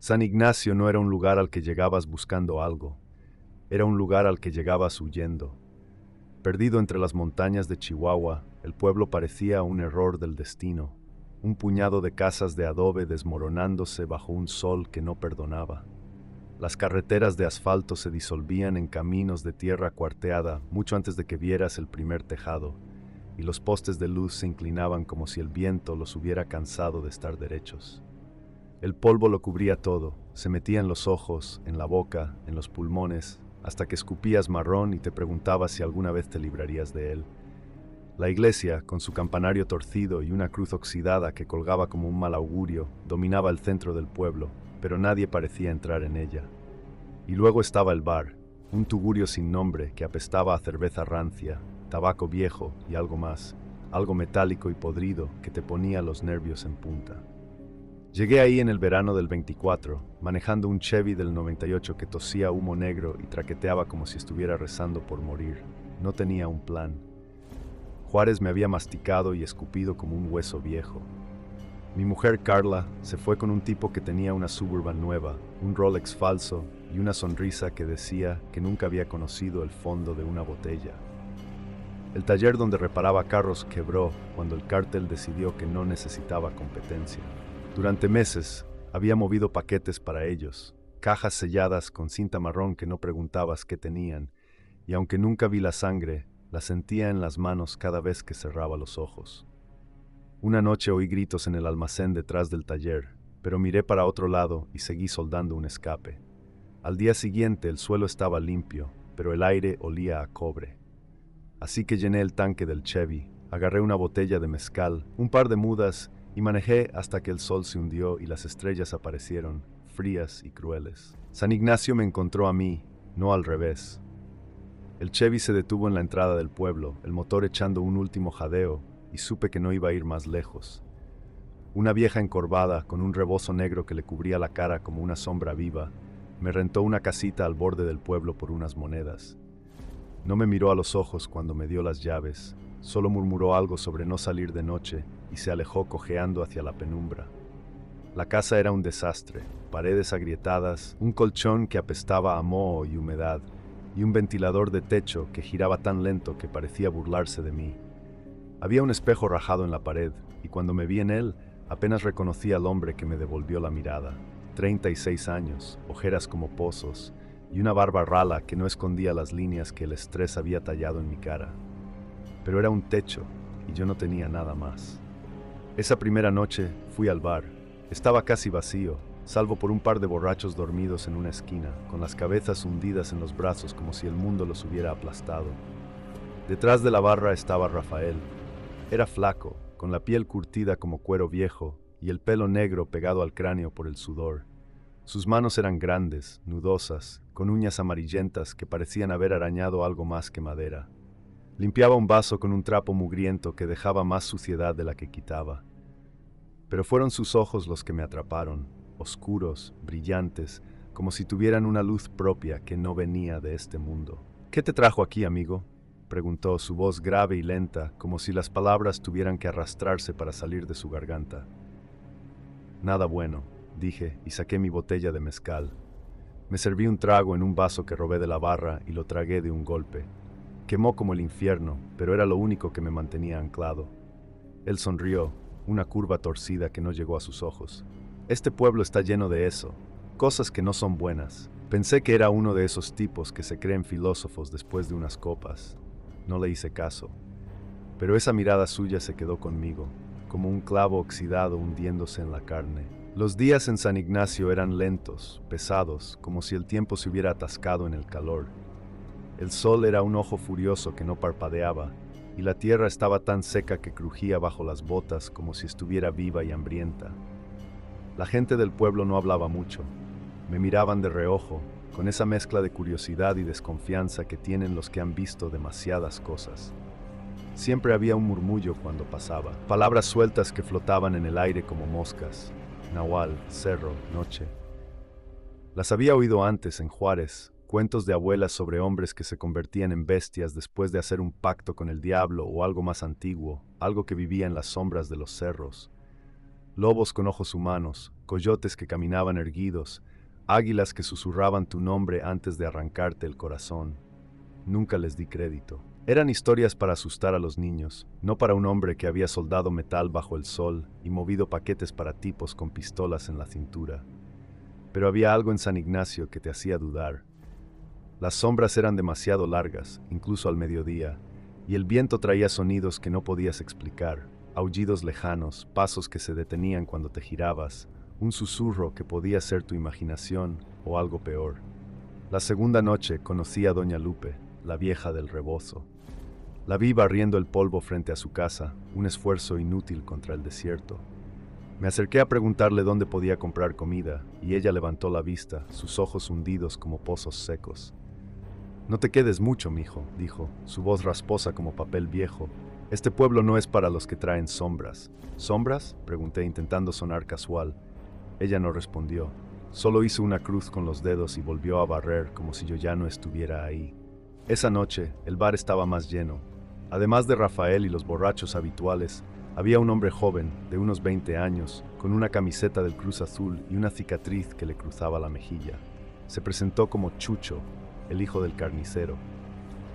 San Ignacio no era un lugar al que llegabas buscando algo, era un lugar al que llegabas huyendo. Perdido entre las montañas de Chihuahua, el pueblo parecía un error del destino, un puñado de casas de adobe desmoronándose bajo un sol que no perdonaba. Las carreteras de asfalto se disolvían en caminos de tierra cuarteada mucho antes de que vieras el primer tejado, y los postes de luz se inclinaban como si el viento los hubiera cansado de estar derechos. El polvo lo cubría todo, se metía en los ojos, en la boca, en los pulmones, hasta que escupías marrón y te preguntabas si alguna vez te librarías de él. La iglesia, con su campanario torcido y una cruz oxidada que colgaba como un mal augurio, dominaba el centro del pueblo, pero nadie parecía entrar en ella. Y luego estaba el bar, un tugurio sin nombre que apestaba a cerveza rancia, tabaco viejo y algo más, algo metálico y podrido que te ponía los nervios en punta. Llegué ahí en el verano del 24, manejando un Chevy del 98 que tosía humo negro y traqueteaba como si estuviera rezando por morir. No tenía un plan. Juárez me había masticado y escupido como un hueso viejo. Mi mujer Carla se fue con un tipo que tenía una Suburban nueva, un Rolex falso y una sonrisa que decía que nunca había conocido el fondo de una botella. El taller donde reparaba carros quebró cuando el cártel decidió que no necesitaba competencia. Durante meses había movido paquetes para ellos, cajas selladas con cinta marrón que no preguntabas qué tenían, y aunque nunca vi la sangre, la sentía en las manos cada vez que cerraba los ojos. Una noche oí gritos en el almacén detrás del taller, pero miré para otro lado y seguí soldando un escape. Al día siguiente el suelo estaba limpio, pero el aire olía a cobre. Así que llené el tanque del Chevy, agarré una botella de mezcal, un par de mudas y manejé hasta que el sol se hundió y las estrellas aparecieron, frías y crueles. San Ignacio me encontró a mí, no al revés. El Chevy se detuvo en la entrada del pueblo, el motor echando un último jadeo, y supe que no iba a ir más lejos. Una vieja encorvada, con un rebozo negro que le cubría la cara como una sombra viva, me rentó una casita al borde del pueblo por unas monedas. No me miró a los ojos cuando me dio las llaves, solo murmuró algo sobre no salir de noche y se alejó cojeando hacia la penumbra. La casa era un desastre, paredes agrietadas, un colchón que apestaba a moho y humedad, y un ventilador de techo que giraba tan lento que parecía burlarse de mí. Había un espejo rajado en la pared, y cuando me vi en él, apenas reconocí al hombre que me devolvió la mirada. 36 años, ojeras como pozos, y una barba rala que no escondía las líneas que el estrés había tallado en mi cara. Pero era un techo, y yo no tenía nada más. Esa primera noche fui al bar. Estaba casi vacío, salvo por un par de borrachos dormidos en una esquina, con las cabezas hundidas en los brazos como si el mundo los hubiera aplastado. Detrás de la barra estaba Rafael. Era flaco, con la piel curtida como cuero viejo y el pelo negro pegado al cráneo por el sudor. Sus manos eran grandes, nudosas, con uñas amarillentas que parecían haber arañado algo más que madera. Limpiaba un vaso con un trapo mugriento que dejaba más suciedad de la que quitaba. Pero fueron sus ojos los que me atraparon, oscuros, brillantes, como si tuvieran una luz propia que no venía de este mundo. ¿Qué te trajo aquí, amigo?, preguntó, su voz grave y lenta, como si las palabras tuvieran que arrastrarse para salir de su garganta. Nada bueno, dije, y saqué mi botella de mezcal. Me serví un trago en un vaso que robé de la barra y lo tragué de un golpe. Quemó como el infierno, pero era lo único que me mantenía anclado. Él sonrió, una curva torcida que no llegó a sus ojos. Este pueblo está lleno de eso, cosas que no son buenas. Pensé que era uno de esos tipos que se creen filósofos después de unas copas. No le hice caso, pero esa mirada suya se quedó conmigo, como un clavo oxidado hundiéndose en la carne. Los días en San Ignacio eran lentos, pesados, como si el tiempo se hubiera atascado en el calor. El sol era un ojo furioso que no parpadeaba, y la tierra estaba tan seca que crujía bajo las botas como si estuviera viva y hambrienta. La gente del pueblo no hablaba mucho. Me miraban de reojo, con esa mezcla de curiosidad y desconfianza que tienen los que han visto demasiadas cosas. Siempre había un murmullo cuando pasaba, palabras sueltas que flotaban en el aire como moscas. Nahual, cerro, noche. Las había oído antes en Juárez, cuentos de abuelas sobre hombres que se convertían en bestias después de hacer un pacto con el diablo o algo más antiguo, algo que vivía en las sombras de los cerros. lobos con ojos humanos, coyotes que caminaban erguidos, águilas que susurraban tu nombre antes de arrancarte el corazón. Nunca les di crédito. Eran historias para asustar a los niños, no para un hombre que había soldado metal bajo el sol y movido paquetes para tipos con pistolas en la cintura. Pero había algo en San Ignacio que te hacía dudar. Las sombras eran demasiado largas, incluso al mediodía, y el viento traía sonidos que no podías explicar, aullidos lejanos, pasos que se detenían cuando te girabas, un susurro que podía ser tu imaginación o algo peor. La segunda noche conocí a doña Lupe, la vieja del rebozo. La vi barriendo el polvo frente a su casa, un esfuerzo inútil contra el desierto. Me acerqué a preguntarle dónde podía comprar comida, y ella levantó la vista, sus ojos hundidos como pozos secos. «No te quedes mucho, mijo», dijo, su voz rasposa como papel viejo. «Este pueblo no es para los que traen sombras». «¿Sombras?», pregunté intentando sonar casual. Ella no respondió. Solo hizo una cruz con los dedos y volvió a barrer como si yo ya no estuviera ahí. Esa noche, el bar estaba más lleno. Además de Rafael y los borrachos habituales, había un hombre joven, de unos 20 años, con una camiseta del Cruz Azul y una cicatriz que le cruzaba la mejilla. Se presentó como Chucho, el hijo del carnicero.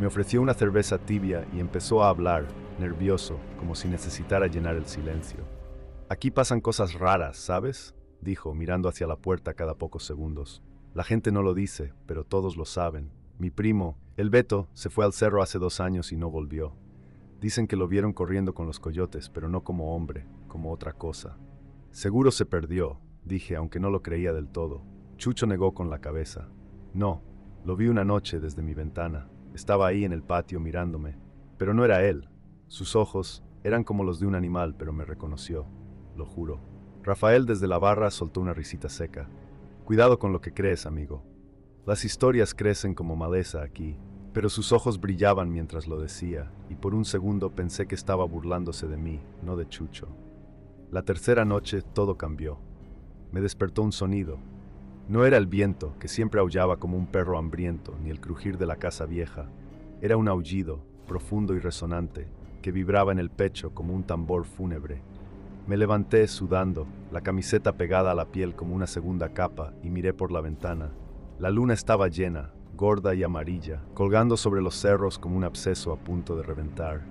Me ofreció una cerveza tibia y empezó a hablar, nervioso, como si necesitara llenar el silencio. «Aquí pasan cosas raras, ¿sabes?», dijo, mirando hacia la puerta cada pocos segundos. «La gente no lo dice, pero todos lo saben. Mi primo, el Beto, se fue al cerro hace 2 años y no volvió. Dicen que lo vieron corriendo con los coyotes, pero no como hombre, como otra cosa. Seguro se perdió», dije, aunque no lo creía del todo. Chucho negó con la cabeza. «No, lo vi una noche desde mi ventana. Estaba ahí en el patio mirándome. Pero no era él. Sus ojos eran como los de un animal, pero me reconoció. Lo juro». Rafael desde la barra soltó una risita seca. «Cuidado con lo que crees, amigo. Las historias crecen como maleza aquí». Pero sus ojos brillaban mientras lo decía, y por un segundo pensé que estaba burlándose de mí, no de Chucho. La tercera noche todo cambió. Me despertó un sonido. No era el viento, que siempre aullaba como un perro hambriento, ni el crujir de la casa vieja. Era un aullido, profundo y resonante, que vibraba en el pecho como un tambor fúnebre. Me levanté sudando, la camiseta pegada a la piel como una segunda capa, y miré por la ventana. La luna estaba llena, gorda y amarilla, colgando sobre los cerros como un absceso a punto de reventar.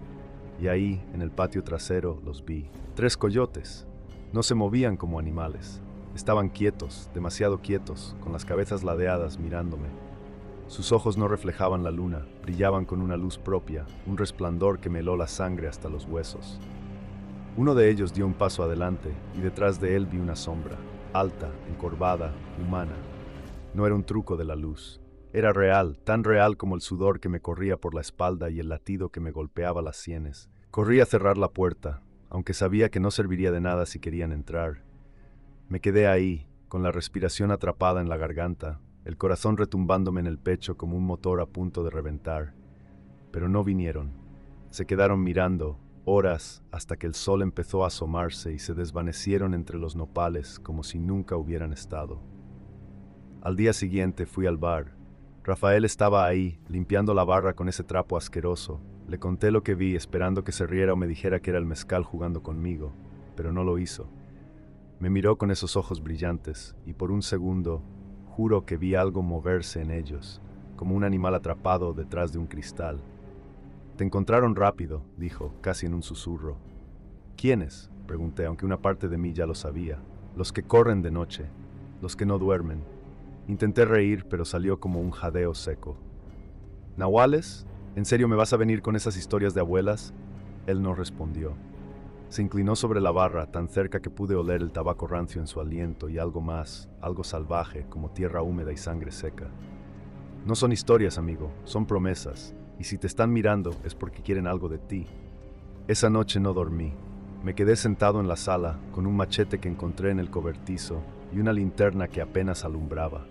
Y ahí, en el patio trasero, los vi. 3 coyotes. No se movían como animales. Estaban quietos, demasiado quietos, con las cabezas ladeadas mirándome. Sus ojos no reflejaban la luna, brillaban con una luz propia, un resplandor que me heló la sangre hasta los huesos. Uno de ellos dio un paso adelante, y detrás de él vi una sombra, alta, encorvada, humana. No era un truco de la luz. Era real, tan real como el sudor que me corría por la espalda y el latido que me golpeaba las sienes. Corrí a cerrar la puerta, aunque sabía que no serviría de nada si querían entrar. Me quedé ahí, con la respiración atrapada en la garganta, el corazón retumbándome en el pecho como un motor a punto de reventar. Pero no vinieron. Se quedaron mirando, horas, hasta que el sol empezó a asomarse y se desvanecieron entre los nopales como si nunca hubieran estado. Al día siguiente fui al bar. Rafael estaba ahí, limpiando la barra con ese trapo asqueroso. Le conté lo que vi, esperando que se riera o me dijera que era el mezcal jugando conmigo, pero no lo hizo. Me miró con esos ojos brillantes, y por un segundo, juro que vi algo moverse en ellos, como un animal atrapado detrás de un cristal. «Te encontraron rápido», dijo, casi en un susurro. «¿Quiénes?», pregunté, aunque una parte de mí ya lo sabía. «Los que corren de noche, los que no duermen». Intenté reír, pero salió como un jadeo seco. «¿Nahuales? ¿En serio me vas a venir con esas historias de abuelas?». Él no respondió. Se inclinó sobre la barra, tan cerca que pude oler el tabaco rancio en su aliento y algo más, algo salvaje, como tierra húmeda y sangre seca. «No son historias, amigo, son promesas, y si te están mirando es porque quieren algo de ti». Esa noche no dormí. Me quedé sentado en la sala, con un machete que encontré en el cobertizo y una linterna que apenas alumbraba.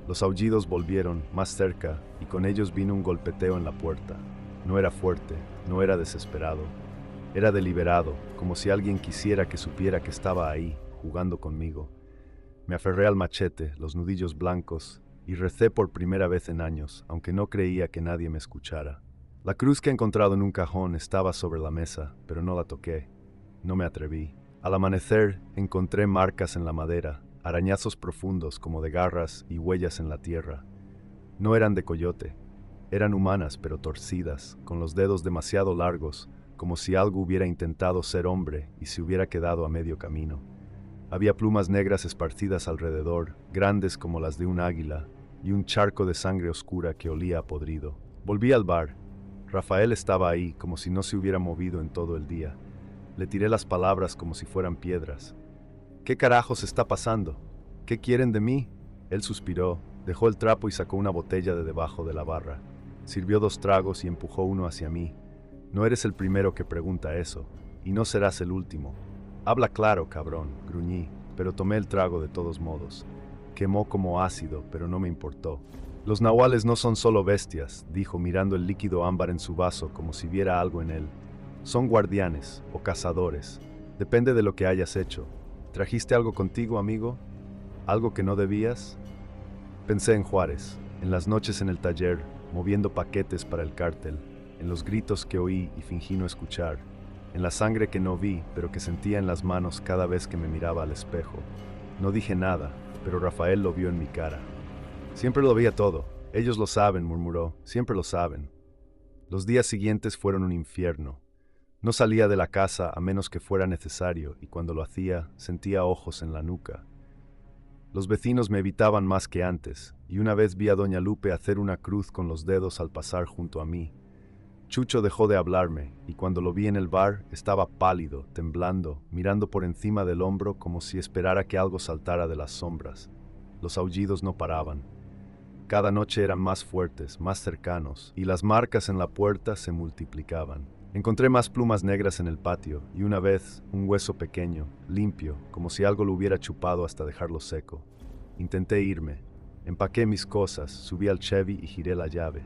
Los aullidos volvieron, más cerca, y con ellos vino un golpeteo en la puerta. No era fuerte, no era desesperado. Era deliberado, como si alguien quisiera que supiera que estaba ahí, jugando conmigo. Me aferré al machete, los nudillos blancos, y recé por primera vez en años, aunque no creía que nadie me escuchara. La cruz que he encontrado en un cajón estaba sobre la mesa, pero no la toqué. No me atreví. Al amanecer encontré marcas en la madera, arañazos profundos como de garras y huellas en la tierra. No eran de coyote, eran humanas pero torcidas, con los dedos demasiado largos, como si algo hubiera intentado ser hombre y se hubiera quedado a medio camino. Había plumas negras esparcidas alrededor, grandes como las de un águila, y un charco de sangre oscura que olía a podrido. Volví al bar. Rafael estaba ahí, como si no se hubiera movido en todo el día. Le tiré las palabras como si fueran piedras. ¿Qué carajos está pasando? ¿Qué quieren de mí? Él suspiró, dejó el trapo y sacó una botella de debajo de la barra. Sirvió 2 tragos y empujó uno hacia mí. No eres el primero que pregunta eso, y no serás el último. Habla claro, cabrón, gruñí, pero tomé el trago de todos modos. Quemó como ácido, pero no me importó. Los nahuales no son solo bestias, dijo mirando el líquido ámbar en su vaso como si viera algo en él. Son guardianes o cazadores. Depende de lo que hayas hecho. ¿Trajiste algo contigo, amigo? ¿Algo que no debías? Pensé en Juárez, en las noches en el taller, moviendo paquetes para el cártel, en los gritos que oí y fingí no escuchar, en la sangre que no vi, pero que sentía en las manos cada vez que me miraba al espejo. No dije nada, pero Rafael lo vio en mi cara. Siempre lo veía todo. Ellos lo saben, murmuró. Siempre lo saben. Los días siguientes fueron un infierno. No salía de la casa a menos que fuera necesario, y cuando lo hacía, sentía ojos en la nuca. Los vecinos me evitaban más que antes, y una vez vi a doña Lupe hacer una cruz con los dedos al pasar junto a mí. Chucho dejó de hablarme, y cuando lo vi en el bar, estaba pálido, temblando, mirando por encima del hombro como si esperara que algo saltara de las sombras. Los aullidos no paraban. Cada noche eran más fuertes, más cercanos, y las marcas en la puerta se multiplicaban. Encontré más plumas negras en el patio, y una vez, un hueso pequeño, limpio, como si algo lo hubiera chupado hasta dejarlo seco. Intenté irme. Empaqué mis cosas, subí al Chevy y giré la llave.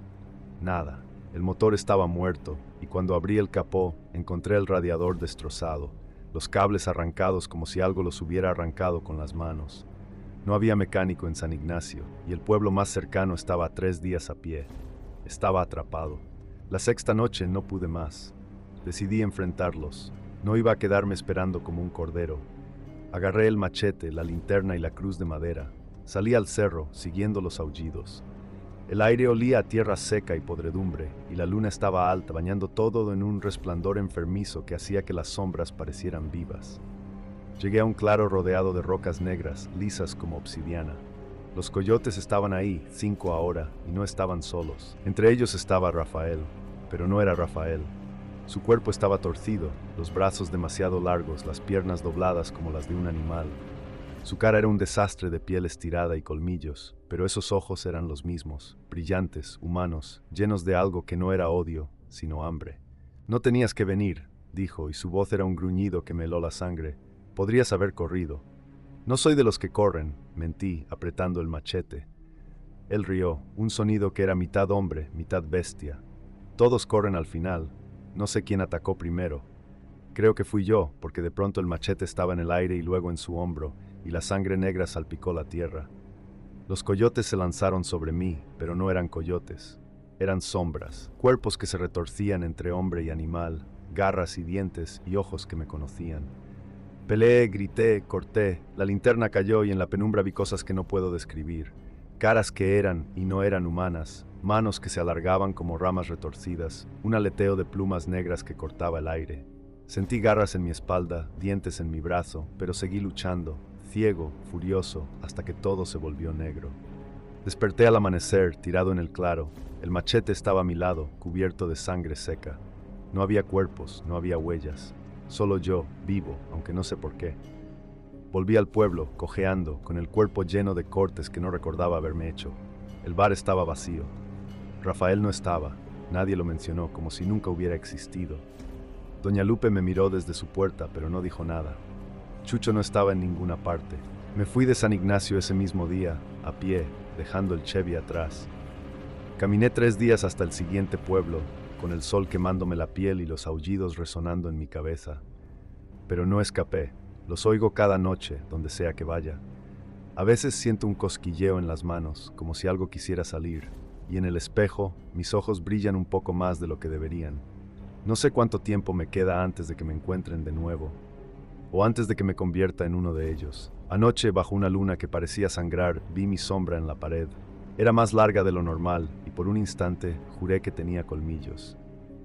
Nada. El motor estaba muerto, y cuando abrí el capó, encontré el radiador destrozado, los cables arrancados como si algo los hubiera arrancado con las manos. No había mecánico en San Ignacio, y el pueblo más cercano estaba a 3 días a pie. Estaba atrapado. La 6ª noche no pude más. Decidí enfrentarlos. No iba a quedarme esperando como un cordero. Agarré el machete, la linterna y la cruz de madera. Salí al cerro, siguiendo los aullidos. El aire olía a tierra seca y podredumbre, y la luna estaba alta, bañando todo en un resplandor enfermizo que hacía que las sombras parecieran vivas. Llegué a un claro rodeado de rocas negras, lisas como obsidiana. Los coyotes estaban ahí, 5 ahora, y no estaban solos. Entre ellos estaba Rafael, pero no era Rafael. Su cuerpo estaba torcido, los brazos demasiado largos, las piernas dobladas como las de un animal. Su cara era un desastre de piel estirada y colmillos, pero esos ojos eran los mismos, brillantes, humanos, llenos de algo que no era odio, sino hambre. No tenías que venir, dijo, y su voz era un gruñido que me heló la sangre. Podrías haber corrido. No soy de los que corren, mentí, apretando el machete. Él rió, un sonido que era mitad hombre, mitad bestia. Todos corren al final. No sé quién atacó primero. Creo que fui yo, porque de pronto el machete estaba en el aire y luego en su hombro, y la sangre negra salpicó la tierra. Los coyotes se lanzaron sobre mí, pero no eran coyotes. Eran sombras, cuerpos que se retorcían entre hombre y animal, garras y dientes y ojos que me conocían. Peleé, grité, corté, la linterna cayó y en la penumbra vi cosas que no puedo describir. Caras que eran y no eran humanas, manos que se alargaban como ramas retorcidas, un aleteo de plumas negras que cortaba el aire. Sentí garras en mi espalda, dientes en mi brazo, pero seguí luchando, ciego, furioso, hasta que todo se volvió negro. Desperté al amanecer, tirado en el claro. El machete estaba a mi lado, cubierto de sangre seca. No había cuerpos, no había huellas. Solo yo, vivo, aunque no sé por qué. Volví al pueblo, cojeando, con el cuerpo lleno de cortes que no recordaba haberme hecho. El bar estaba vacío. Rafael no estaba. Nadie lo mencionó, como si nunca hubiera existido. Doña Lupe me miró desde su puerta, pero no dijo nada. Chucho no estaba en ninguna parte. Me fui de San Ignacio ese mismo día, a pie, dejando el Chevy atrás. Caminé 3 días hasta el siguiente pueblo, con el sol quemándome la piel y los aullidos resonando en mi cabeza. Pero no escapé. Los oigo cada noche, donde sea que vaya. A veces siento un cosquilleo en las manos, como si algo quisiera salir, y en el espejo mis ojos brillan un poco más de lo que deberían. No sé cuánto tiempo me queda antes de que me encuentren de nuevo. o antes de que me convierta en uno de ellos. Anoche, bajo una luna que parecía sangrar, vi mi sombra en la pared. Era más larga de lo normal, y por un instante juré que tenía colmillos.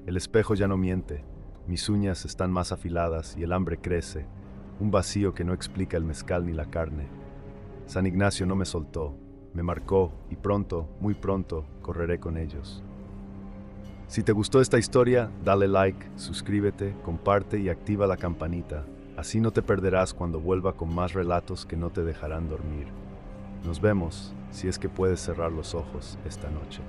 El espejo ya no miente, mis uñas están más afiladas y el hambre crece, un vacío que no explica el mezcal ni la carne. San Ignacio no me soltó, me marcó y pronto, muy pronto, correré con ellos. Si te gustó esta historia, dale like, suscríbete, comparte y activa la campanita. Así no te perderás cuando vuelva con más relatos que no te dejarán dormir. Nos vemos, si es que puedes cerrar los ojos esta noche.